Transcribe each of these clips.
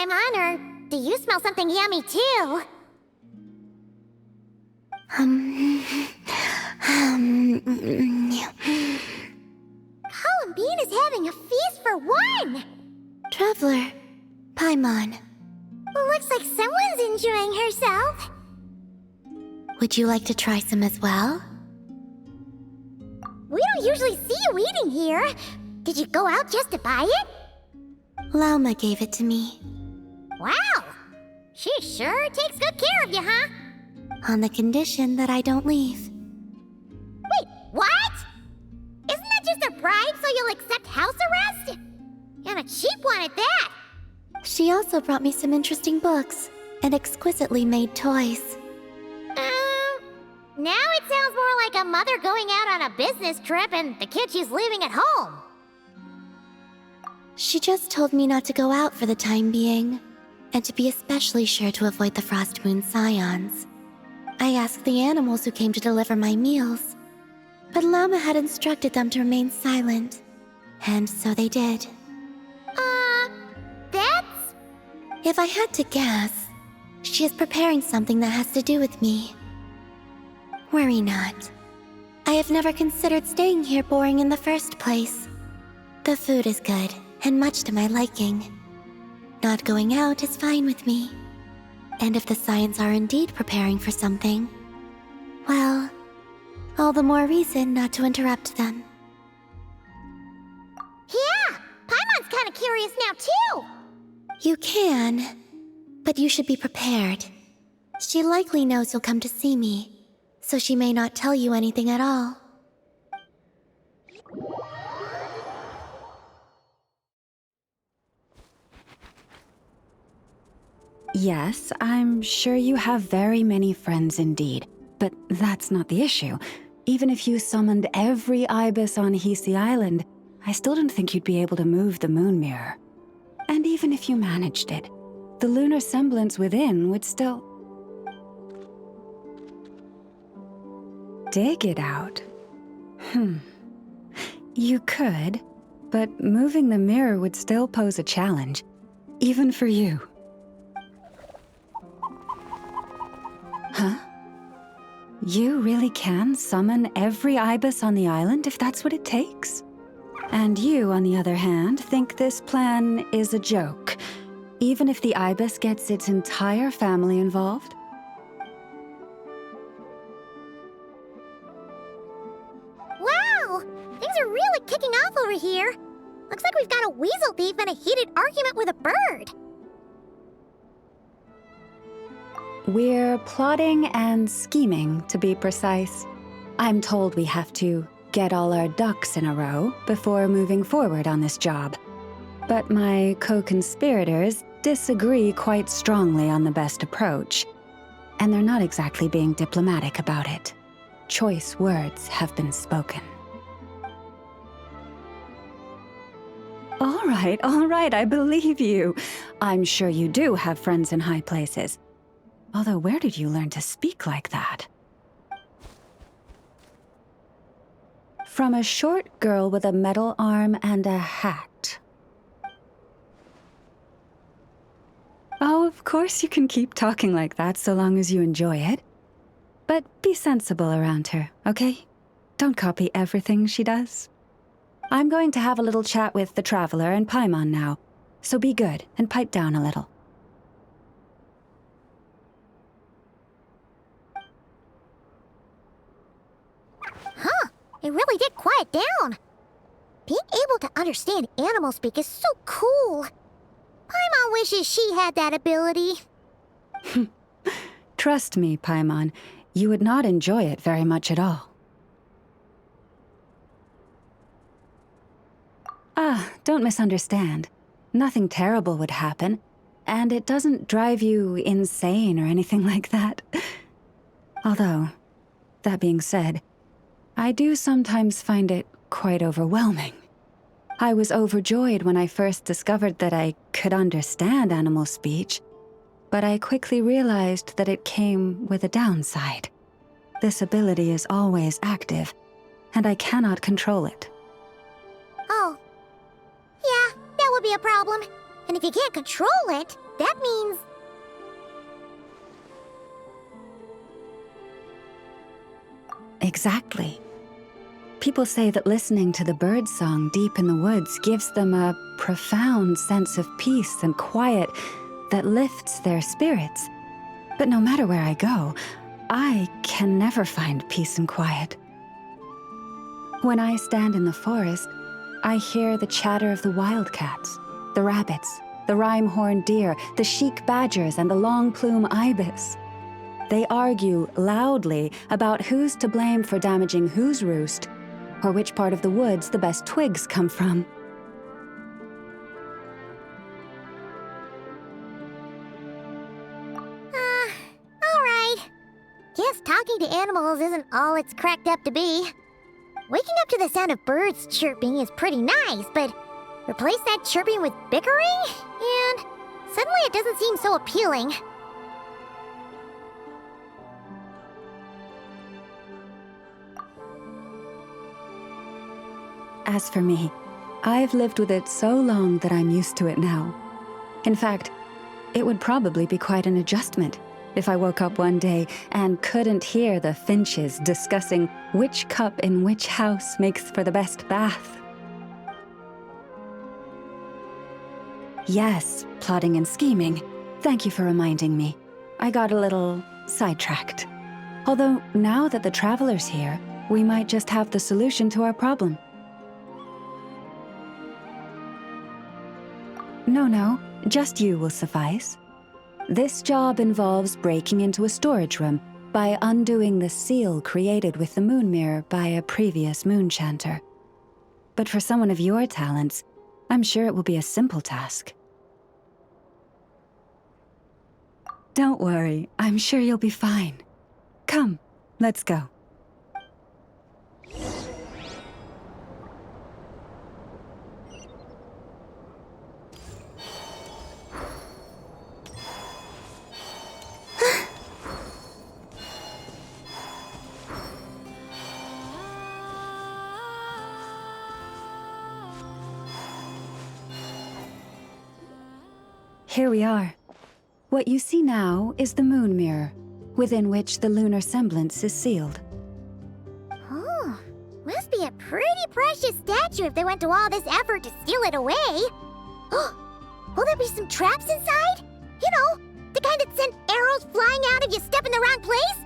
Paimon, or do you smell something yummy too? Columbina's having a feast for one! Traveler, Paimon, Looks like someone's enjoying herself. would you like to try some as well? We don't usually see you eating here. Did you go out just to buy it? Lauma gave it to me, Wow! She sure takes good care of you, huh? on the condition that I don't leave. Wait, what? Isn't that just a bribe so you'll accept house arrest? And a cheap one at that! She also brought me some interesting books and exquisitely made toys. Now it sounds more like a mother going out on a business trip and the kid she's leaving at home. She just told me not to go out for the time being, and to be especially sure to avoid the Frost Moon Scions. I asked the animals who came to deliver my meals, but Lauma had instructed them to remain silent, and so they did. That's... If I had to guess, she is preparing something that has to do with me. Worry not. I have never considered staying here boring in the first place. The food is good, and much to my liking. Not going out is fine with me. And if the Scions are indeed preparing for something, well, all the more reason not to interrupt them. Yeah! Paimon's kinda curious now, too! You can, but you should be prepared. She likely knows you'll come to see me, so she may not tell you anything at all. Yes, I'm sure you have very many friends indeed, but that's not the issue. Even if you summoned every ibis on Hisi Island, I still don't think you'd be able to move the moon mirror. And even if you managed it, the lunar semblance within would still... dig it out. You could, but moving the mirror would still pose a challenge, even for you. Huh? You really can summon every ibis on the island if that's what it takes? And you, on the other hand, think this plan is a joke, even if the ibis gets its entire family involved? Wow! Things are really kicking off over here. Looks like we've got a weasel thief and a heated argument with a bird. We're plotting and scheming, to be precise. I'm told we have to get all our ducks in a row before moving forward on this job. But my co-conspirators disagree quite strongly on the best approach, and they're not exactly being diplomatic about it. Choice words have been spoken. All right, I believe you. I'm sure you do have friends in high places. Although, where did you learn to speak like that? From a short girl with a metal arm and a hat. Oh, of course you can keep talking like that so long as you enjoy it. But be sensible around her, okay? Don't copy everything she does. I'm going to have a little chat with the Traveler and Paimon now, so be good and pipe down a little. Huh, it really did quiet down. Being able to understand animal speak is so cool. Paimon wishes she had that ability. Trust me, Paimon, you would not enjoy it very much at all. Don't misunderstand. Nothing terrible would happen, and it doesn't drive you insane or anything like that. Although, that being said, I do sometimes find it quite overwhelming. I was overjoyed when I first discovered that I could understand animal speech, but I quickly realized that it came with a downside. This ability is always active, and I cannot control it. Oh. Yeah, that would be a problem. And if you can't control it, that means... Exactly. People say that listening to the birdsong deep in the woods gives them a profound sense of peace and quiet that lifts their spirits. But no matter where I go, I can never find peace and quiet. When I stand in the forest, I hear the chatter of the wildcats, the rabbits, the rhyme-horned deer, the chic badgers, and the long-plume ibis. They argue loudly about who's to blame for damaging whose roost, or which part of the woods the best twigs come from. Alright. Guess talking to animals isn't all it's cracked up to be. Waking up to the sound of birds chirping is pretty nice, but replace that chirping with bickering? And suddenly it doesn't seem so appealing. As for me, I've lived with it so long that I'm used to it now. In fact, it would probably be quite an adjustment if I woke up one day and couldn't hear the finches discussing which cup in which house makes for the best bath. Yes, plotting and scheming. Thank you for reminding me. I got a little sidetracked. Although now that the traveler's here, we might just have the solution to our problem. No, just you will suffice. This job involves breaking into a storage room by undoing the seal created with the moon mirror by a previous moon chanter. But for someone of your talents, I'm sure it will be a simple task. Don't worry, I'm sure you'll be fine. Come, let's go. Here we are. What you see now is the moon mirror, within which the lunar semblance is sealed. Oh, must be a pretty precious statue if they went to all this effort to steal it away. Will there be some traps inside? You know, the kind that send arrows flying out if you step in the wrong place?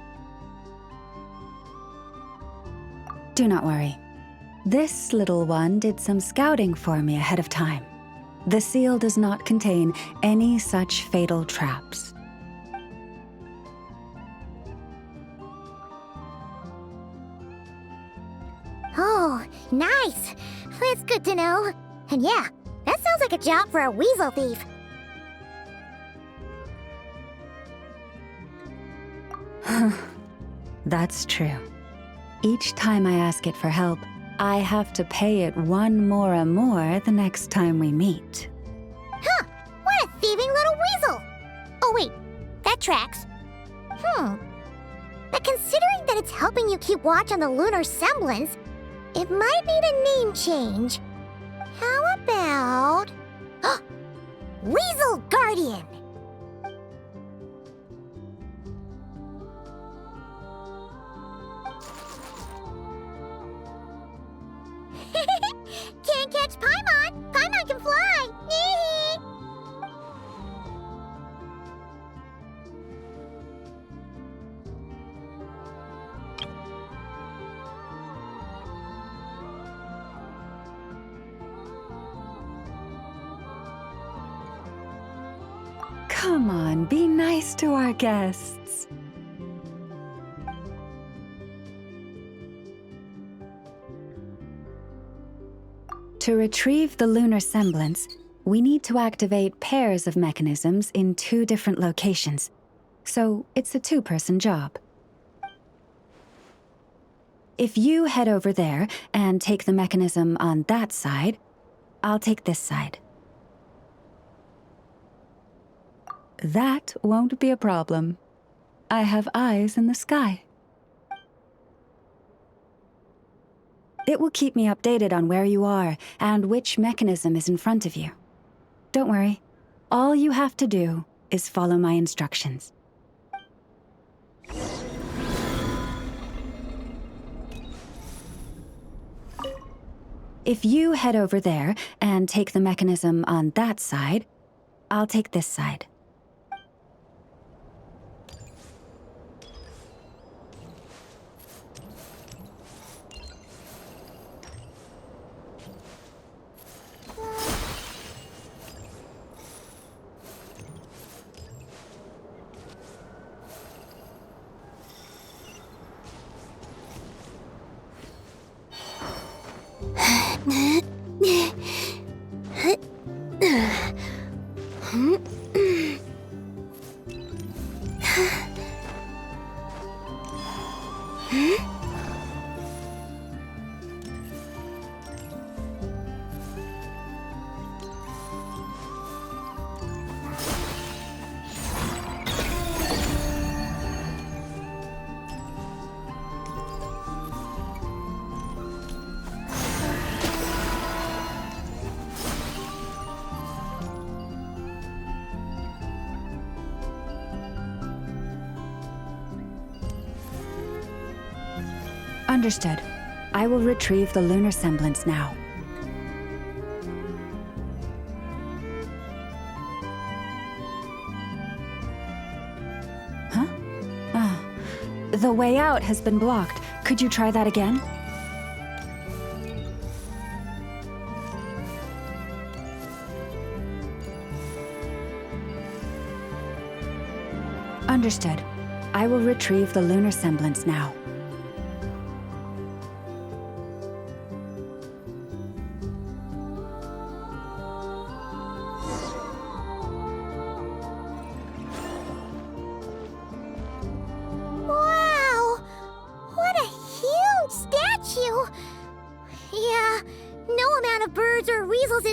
Do not worry. This little one did some scouting for me ahead of time. The seal does not contain any such fatal traps. Oh, nice. That's good to know. And yeah, that sounds like a job for a weasel thief. That's true. Each time I ask it for help, I have to pay it one more the next time we meet. Huh, what a thieving little weasel! Oh wait, that tracks. But considering that it's helping you keep watch on the lunar semblance, it might need a name change. How about... Weasel Guardian! Can't catch Paimon! Paimon can fly! Come on, be nice to our guests. To retrieve the lunar semblance, we need to activate pairs of mechanisms in 2 different locations. So it's a 2-person job. If you head over there and take the mechanism on that side, I'll take this side. That won't be a problem. I have eyes in the sky. It will keep me updated on where you are and which mechanism is in front of you. Don't worry, All you have to do is follow my instructions. If you head over there and take the mechanism on that side, I'll take this side. Understood. I will retrieve the lunar semblance now. Huh? Ah. The way out has been blocked. Could you try that again? Understood. I will retrieve the lunar semblance now.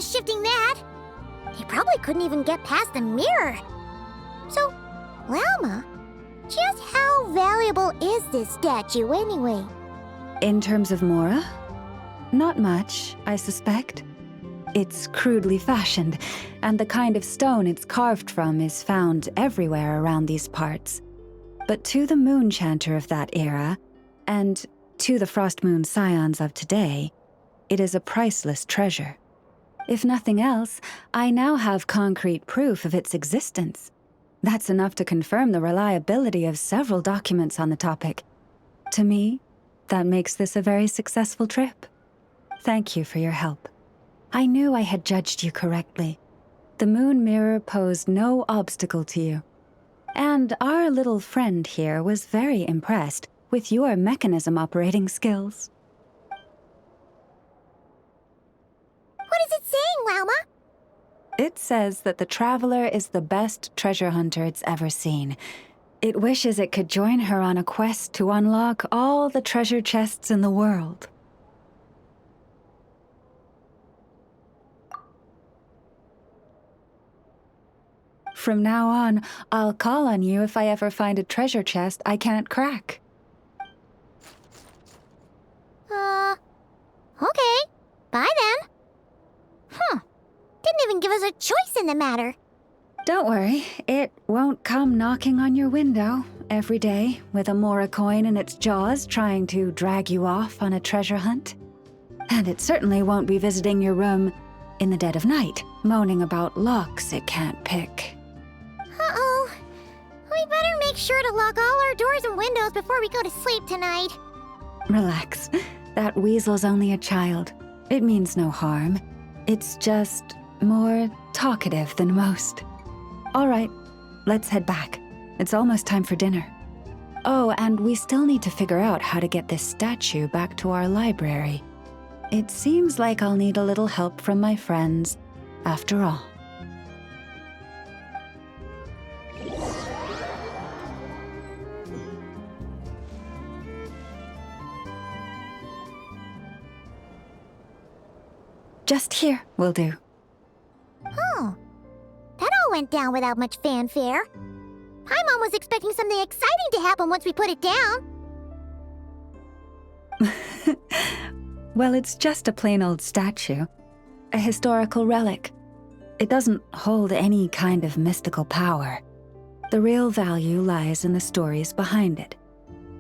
Shifting that. He probably couldn't even get past the mirror. So, Lauma, just how valuable is this statue anyway? In terms of Mora? Not much, I suspect. It's crudely fashioned, and the kind of stone it's carved from is found everywhere around these parts. But to the moon chanter of that era, and to the Frost Moon scions of today, it is a priceless treasure. If nothing else, I now have concrete proof of its existence. That's enough to confirm the reliability of several documents on the topic. To me, that makes this a very successful trip. Thank you for your help. I knew I had judged you correctly. The moon mirror posed no obstacle to you. And our little friend here was very impressed with your mechanism operating skills. What is it saying, Lauma? It says that the Traveler is the best treasure hunter it's ever seen. It wishes it could join her on a quest to unlock all the treasure chests in the world. From now on, I'll call on you if I ever find a treasure chest I can't crack. Okay. Bye then. Didn't even give us a choice in the matter. Don't worry, it won't come knocking on your window every day with a Mora coin in its jaws trying to drag you off on a treasure hunt. And it certainly won't be visiting your room in the dead of night, moaning about locks it can't pick. Uh-oh. We better make sure to lock all our doors and windows before we go to sleep tonight. Relax. That weasel's only a child. It means no harm. It's just more talkative than most. All right, let's head back. It's almost time for dinner. Oh, and we still need to figure out how to get this statue back to our library. It seems like I'll need a little help from my friends, after all. Just here will do. Oh, that all went down without much fanfare. Paimon was expecting something exciting to happen once we put it down. Well, it's just a plain old statue. A historical relic. it doesn't hold any kind of mystical power. The real value lies in the stories behind it.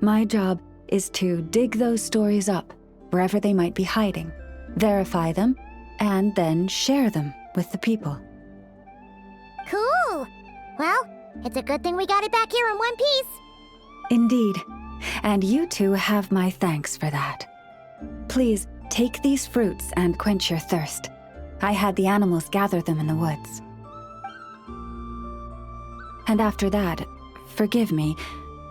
My job is to dig those stories up, wherever they might be hiding, verify them, and then share them with the people. Cool. Well, it's a good thing we got it back here in one piece. Indeed. And you two have my thanks for that. Please, take these fruits and quench your thirst. I had the animals gather them in the woods. And after that, forgive me,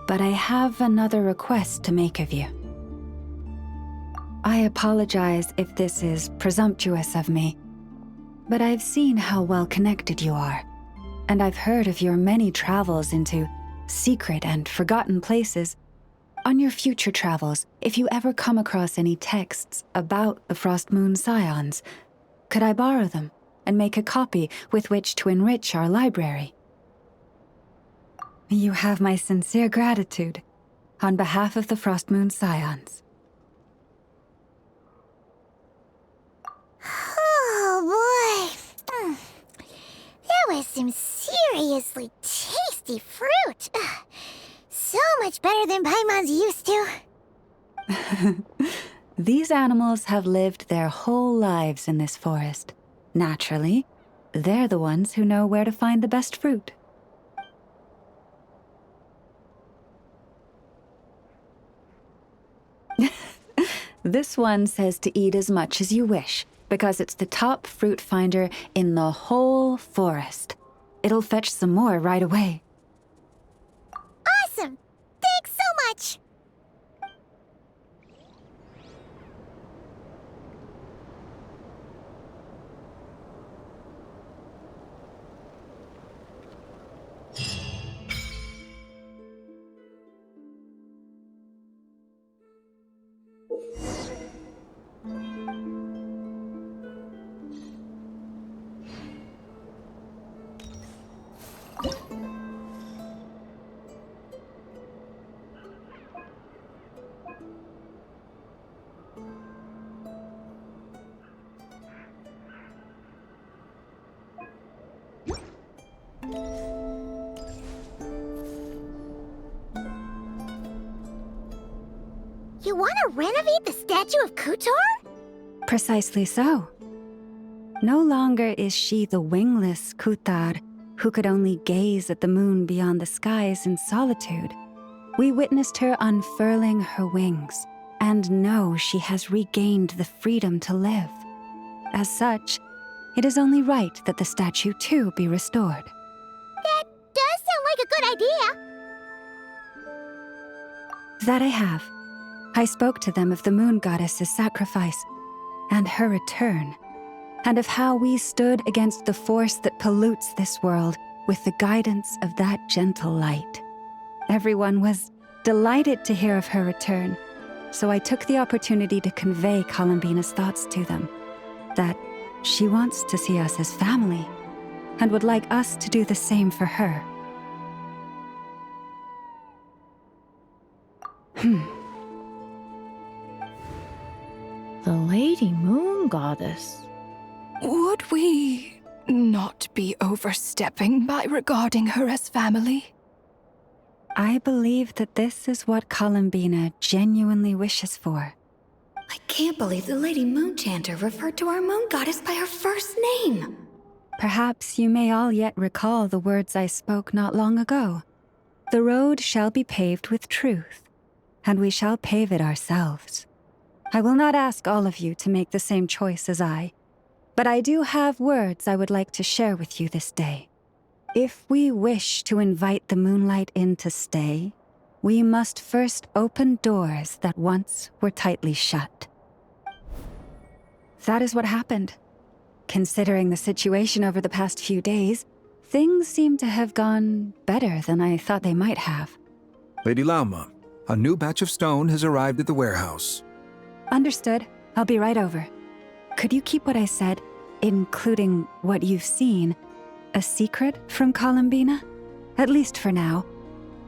but I have another request to make of you. I apologize if this is presumptuous of me, but I've seen how well connected you are, and I've heard of your many travels into secret and forgotten places. On your future travels, if you ever come across any texts about the Frost Moon Scions, could I borrow them and make a copy with which to enrich our library? You have my sincere gratitude on behalf of the Frost Moon Scions. Oh boy. That was some seriously tasty fruit. So much better than Paimon's used to. These animals have lived their whole lives in this forest. Naturally, they're the ones who know where to find the best fruit. This one says to eat as much as you wish, because it's the top fruit finder in the whole forest. It'll fetch some more right away. Awesome! Thanks so much! You want to renovate the statue of Kutor? Precisely so. No longer is she the wingless Kutar who could only gaze at the moon beyond the skies in solitude. We witnessed her unfurling her wings and know she has regained the freedom to live. As such, it is only right that the statue too be restored. That does sound like a good idea. That I have. I spoke to them of the moon goddess's sacrifice and her return, and of how we stood against the force that pollutes this world with the guidance of that gentle light. Everyone was delighted to hear of her return, so I took the opportunity to convey Columbina's thoughts to them, that she wants to see us as family, and would like us to do the same for her. The Lady Moon Goddess. Would we not be overstepping by regarding her as family? I believe that this is what Columbina genuinely wishes for. I can't believe the Lady Moon Chanter referred to our moon goddess by her first name. Perhaps you may all yet recall the words I spoke not long ago. The road shall be paved with truth, and we shall pave it ourselves. I will not ask all of you to make the same choice as I, but I do have words I would like to share with you this day. If we wish to invite the moonlight in to stay, we must first open doors that once were tightly shut. That is what happened. Considering the situation over the past few days, things seem to have gone better than I thought they might have. Lady Lauma, a new batch of stone has arrived at the warehouse. Understood. I'll be right over. Could you keep what I said, including what you've seen, a secret from Columbina? At least for now.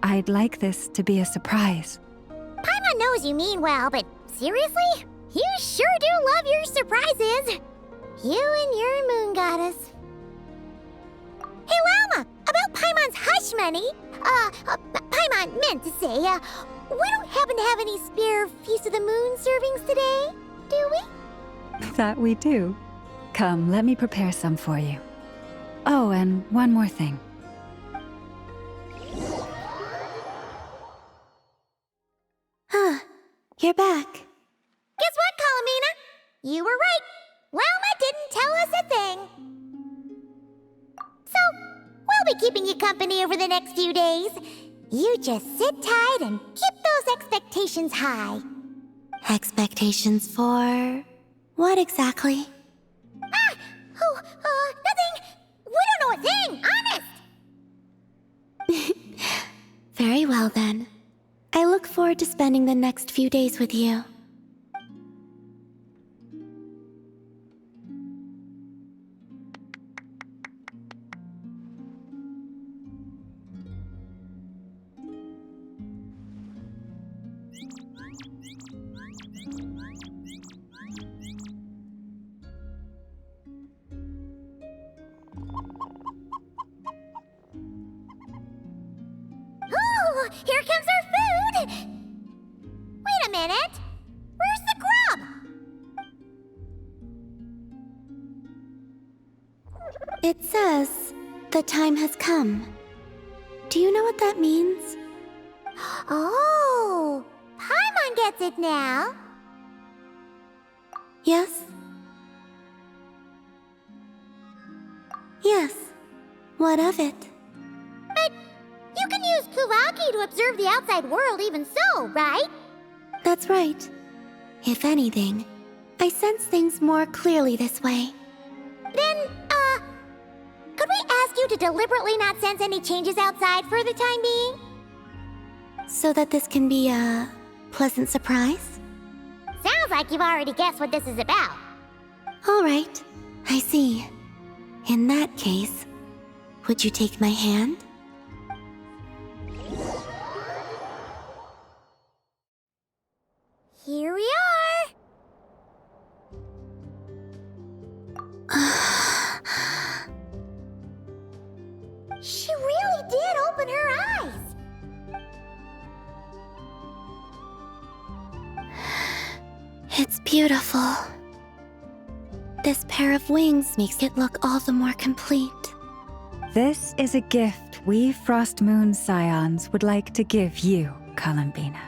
I'd like this to be a surprise. Paimon knows you mean well, but seriously? You sure do love your surprises. You and your moon goddess. honey. Paimon meant to say, we don't happen to have any spare Feast of the Moon servings today, do we? That we do. Come, let me prepare some for you. Oh, and one more thing. Huh. You're back. Guess what, Columbina? You were right. Lauma didn't tell us a thing. So, we'll be keeping you company over the next few days. You just sit tight and keep those expectations high. Expectations for what exactly? Nothing. We don't know a thing, honest. Very well then. I look forward to spending the next few days with you. Ooh, here comes our food! Wait a minute! Where's the grub? It says, the time has come. Do you know what that means? Oh, Paimon gets it now. Yes? Yes. What of it? But you can use Kuvaki to observe the outside world even so, right? That's right. If anything, I sense things more clearly this way. Then, could we ask you to deliberately not sense any changes outside for the time being? So that this can be a pleasant surprise? Sounds like you've already guessed what this is about. All right, I see. In that case, would you take my hand? Here we are. She really did open her eyes. It's beautiful. This pair of wings makes it look all the more complete. This is a gift we Frost Moon Scions would like to give you, Columbina.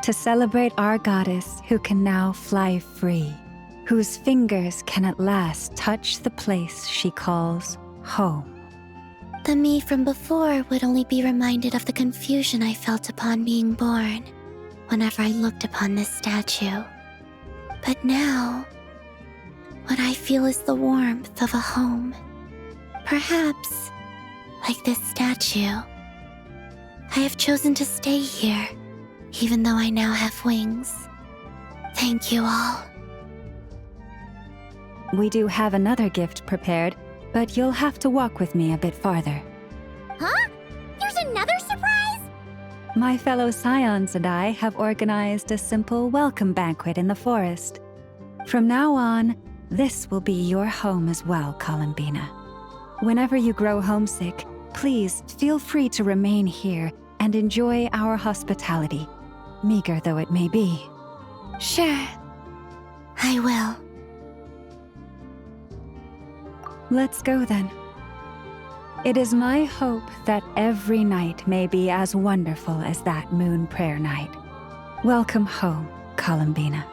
To celebrate our goddess who can now fly free, whose fingers can at last touch the place she calls home. The me from before would only be reminded of the confusion I felt upon being born, whenever I looked upon this statue. But now, what I feel is the warmth of a home. Perhaps, like this statue, I have chosen to stay here, even though I now have wings. Thank you all. We do have another gift prepared, but you'll have to walk with me a bit farther. Huh? There's another surprise? My fellow Scions and I have organized a simple welcome banquet in the forest. From now on, this will be your home as well, Columbina. Whenever you grow homesick, please feel free to remain here and enjoy our hospitality, meager though it may be. Sure, I will. Let's go then. It is my hope that every night may be as wonderful as that moon prayer night. Welcome home, Columbina.